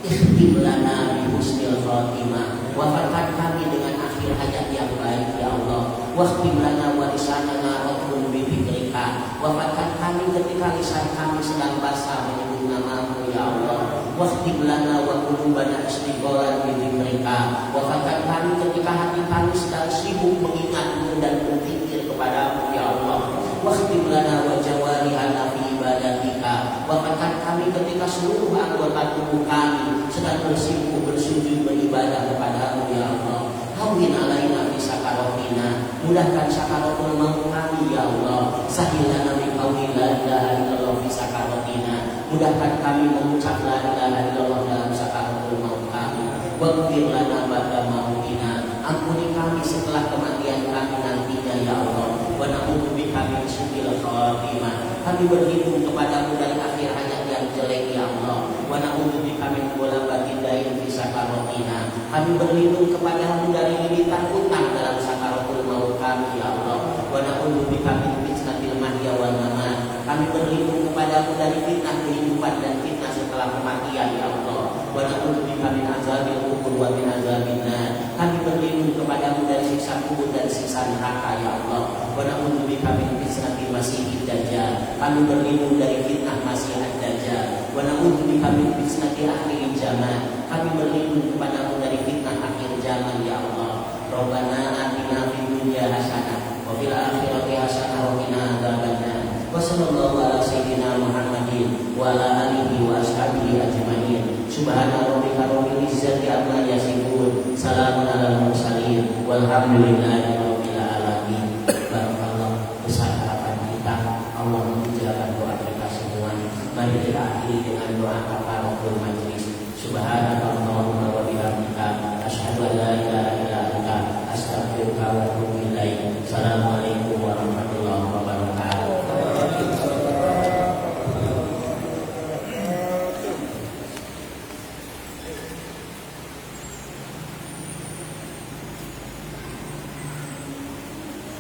ikhtim lana bi husnil khatimah, wafatkan kami dengan akhir hayat yang baik ya Allah. Wakhtim lana wa lisanana radhun bi dzikrika, wafatkan kami ketika lisan kami sedang basah menyebut nama-Mu ya Allah. Wakhtim lana wa qulubana istiqalan bi dzikrika, wafatkan kami ketika hati kami sedang sibuk mengingat-Mu dan berzikir kepada-Mu ya Allah. Wakhtim lana wa jawarihana fi ibadatika, wafatkan kami ketika seluruh anggota tubuh kami sedang bersibuk bersujud beribadah kepada-Mu ya Allah. Hawwin alaina fi sakaratina, mudahkan sakaratul maut kami ya Allah. Sahilana min qawli la ilaha illallah fi sakaratina, mudahkan kami mengucap la ilaha illallah dalam sakaratul maut kami. Waghfir lana ba'da mautina, ampuni kami setelah kematian kami nantinya ya Allah. Wa na'udzubika min su'il khatimah, kami berlindung kepadamu dari akhir hayat yang jelek ya Allah. Wa na'udzubika min ghalabatil dain fi sakaratina, kami berlindung kepadamu dari lilitan utang dalam sakaratul maut kami ya Allah. Wa na'udzubika min fitnatil mahya wan mamat, kami berlindung kepadamu dari fitnah kehidupan dan fitnah setelah kematian ya Allah. Wa na'udzubika min azabil qubur wa min azabin nar, kami berlindung kepadamu dari siksa kubur dan siksa neraka ya Allah. Wa na'udzubika min fitnatil masiihid dajjal, kami berlindung dari fitnah Masih ad-Dajjal. Wa na'udzubika min fitnati akhir zaman, kami berlindung kepadamu dari fitnah akhir zaman ya Allah. Rabbana atina fid dunya hasanah wa fil akhirati hasanah wa qina adzabannar. Wa sallallahu ala sayyidina Muhammadin wa ala alihi wa ashabihi ajmain. Subhana rabbika rabbil izzati amma yasifun, salamun alal mursalin, walhamdulillahi rabbil alamin. Barakallah. Besar harapan kita Allah menjaga doa kita semua. Mari kita akhiri dengan doa kafaratul majlis. Subhanallahumma wa bihamdika, asyhadu an la ilaha illa anta, astaghfiruka wa atubu